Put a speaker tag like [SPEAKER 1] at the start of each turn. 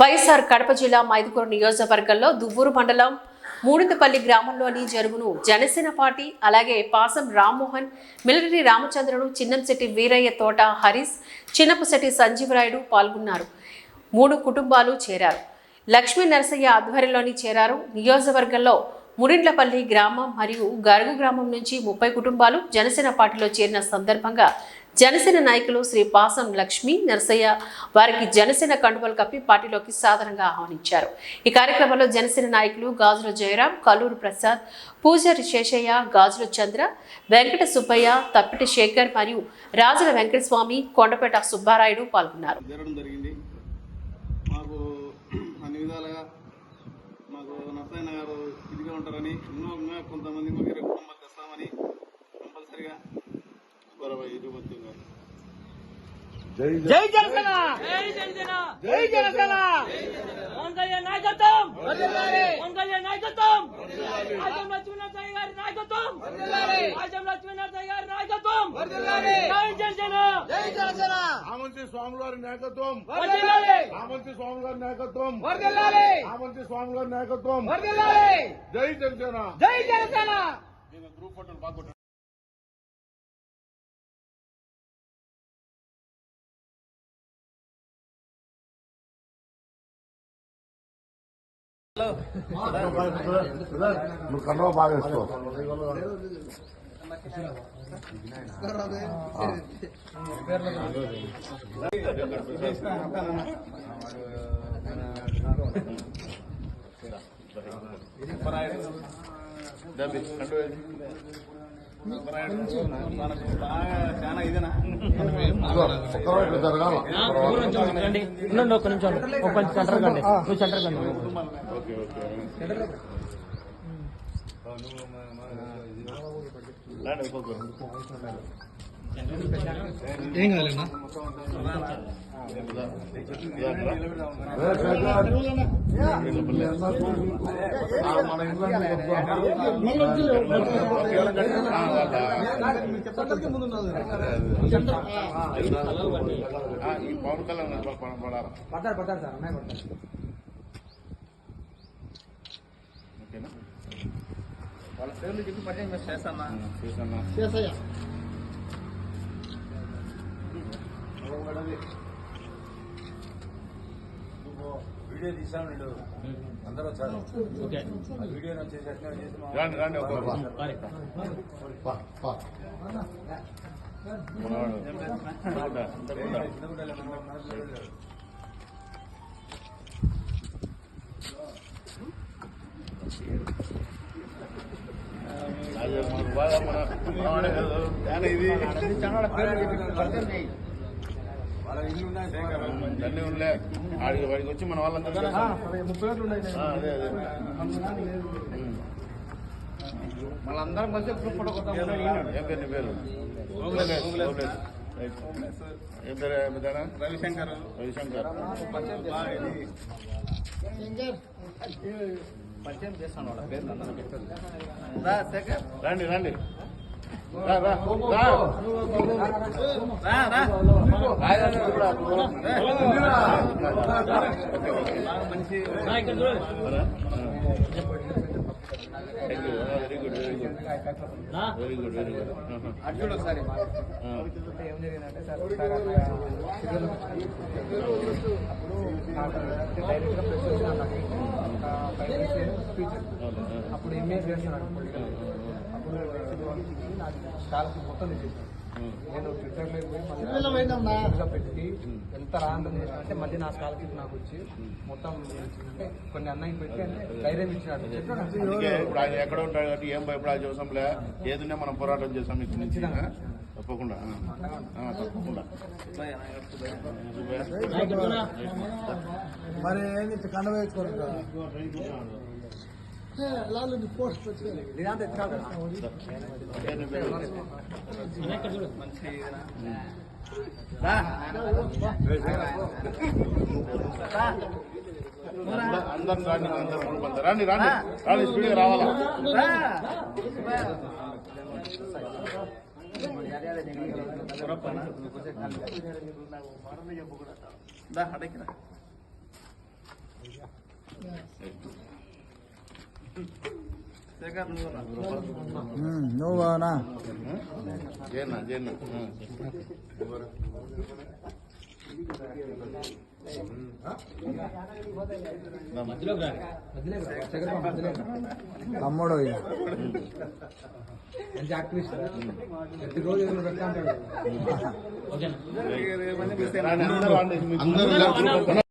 [SPEAKER 1] వైఎస్ఆర్ కడప జిల్లా మైదుకూరు నియోజకవర్గంలో దువ్వూరు మండలం మూడింతపల్లి గ్రామంలోని జరుగును జనసేన పార్టీ అలాగే పాసం రామ్మోహన్, మిలిటరీ రామచంద్రుడు, చిన్నంశెట్టి వీరయ్య, తోట హరీష్, చిన్నపుశెట్టి సంజీవరాయుడు పాల్గొన్నారు. 3 కుటుంబాలు చేరారు. లక్ష్మీ నరసయ్య ఆధ్వర్యంలోని చేరారు. నియోజకవర్గంలో ముడిండ్లపల్లి గ్రామం మరియు గరుగు గ్రామం నుంచి 30 కుటుంబాలు జనసేన పార్టీలో చేరిన సందర్భంగా జనసేన నాయకులు శ్రీ పాసం లక్ష్మీ నరసయ్య వారికి జనసేన కండువలు కప్పి పార్టీలోకి సాధారణంగా ఆహ్వానించారు. ఈ కార్యక్రమంలో జనసేన నాయకులు గాజుల జయరాం, కల్లూరు ప్రసాద్, పూజారి శేషయ్య, గాజుల చంద్ర, వెంకట సుబ్బయ్య, తప్పిటి శేఖర్ మరియు రాజుల వెంకటస్వామి, కొండపేట సుబ్బారాయుడు పాల్గొన్నారు.
[SPEAKER 2] కొంతమంది తెస్తామని కంపల్సరిగా
[SPEAKER 3] జై జనసేన, జై జనసేన, జై జనసేన. వంగయ్య నాయకత్వం, వంగయ్య నాయకత్వం, ఆజం లక్ష్మీనారాయణ గారి నాయకత్వం, ఆజం లక్ష్మీనారాయణ గారి నాయకత్వం. జై జనసేన, జై జనసేన.
[SPEAKER 2] ఆమంతి స్వామి గారి నాయకత్వం, ఆమంతి స్వామి గారి నాయకత్వం, ఆమంతి స్వామి గారి నాయకత్వం. జై జనసేన,
[SPEAKER 3] జై జనసేన.
[SPEAKER 2] గ్రూప్ ఫోటోలు బాగా
[SPEAKER 4] నువ్వు కన్నవ బాగా ఇస్తావు.
[SPEAKER 2] చాలా ఇదేనా
[SPEAKER 4] జరగాల
[SPEAKER 5] ఒక్క నిమిషం కొంచెం సెంటర్ కండి, నువ్వు సెంటర్ కండి.
[SPEAKER 3] ఏం కావాలన్నా
[SPEAKER 4] మన ఇంట్లో
[SPEAKER 2] పవన్ కళ్యాణ్
[SPEAKER 5] పడతారు పడతారు సార్, అన్నయ్య పడతారు.
[SPEAKER 2] ఓకేనా?
[SPEAKER 5] వాళ్ళ పేర్లు చెప్పి పట్టిన చేస్తానా
[SPEAKER 2] చేసయ్యా
[SPEAKER 4] వీడియో తీసాను నేను, అందరూ వచ్చారు. వీడియో
[SPEAKER 2] రండి రండి ఇది అన్నీ ఉండే వాడికి వచ్చి మన వాళ్ళందరూ
[SPEAKER 5] 30 ఏళ్ళు ఉన్నాయి.
[SPEAKER 2] అదే అదే
[SPEAKER 5] మళ్ళందరం కలిసి గ్రూప్ ఫోటో కొడతాం.
[SPEAKER 2] ఏం పేరు నీ పేరు? ఏం పేరు? రవిశంకర్. రవిశంకర్
[SPEAKER 5] పరిచయం చేస్తాను వాళ్ళ పేర్లు అందరూ.
[SPEAKER 2] రండి రండి రా రా
[SPEAKER 5] మంచి
[SPEAKER 2] very good very good very good very good.
[SPEAKER 5] Arjun ఒకసారి ఏం జరిగిందంటే సార్, ఒకసారి అప్పుడు డైరెక్ట్గా ప్రెస్ వచ్చినాను. స్పీచ్ అప్పుడు ఎంఏ చేస్తున్నాను పొలిటికల్. అప్పుడు నాకు స్కాలర్షిప్ మొత్తం తెచ్చేసాను. నేను ట్విట్టర్లో పోయి మళ్ళీ పెట్టి ఎంత రాందం చేసినంటే మళ్ళీ నా స్కాలర్షిప్ నాకు వచ్చి మొత్తం అంటే కొన్ని అన్నయ్య పెట్టి ధైర్యం ఇచ్చినట్టు.
[SPEAKER 2] ఇప్పుడు ఆయన ఎక్కడ ఉంటాడు కాబట్టి ఏం భయపడాల్సిన అవసరం లే, ఏదైనా మనం పోరాటం చేస్తాం ఇక్కడ నుంచి. తప్పకుండా తప్పకుండా.
[SPEAKER 4] మరి కండ వేసుకోరు పోస్ట్
[SPEAKER 5] మంచి
[SPEAKER 2] అందరు రాండి, అందరు గ్రూప్ అంతా రండి రండి రండి, స్పీడ్గా రావాలా.
[SPEAKER 4] నువ్వునా
[SPEAKER 2] జయన్న జయన్న
[SPEAKER 4] తమ్ముడు
[SPEAKER 5] మంచి యాక్టివిస్ట్ ప్రతిరోజు ఏదో పెడతా ఉంటాడు
[SPEAKER 3] ఓకేనా
[SPEAKER 2] అందరూ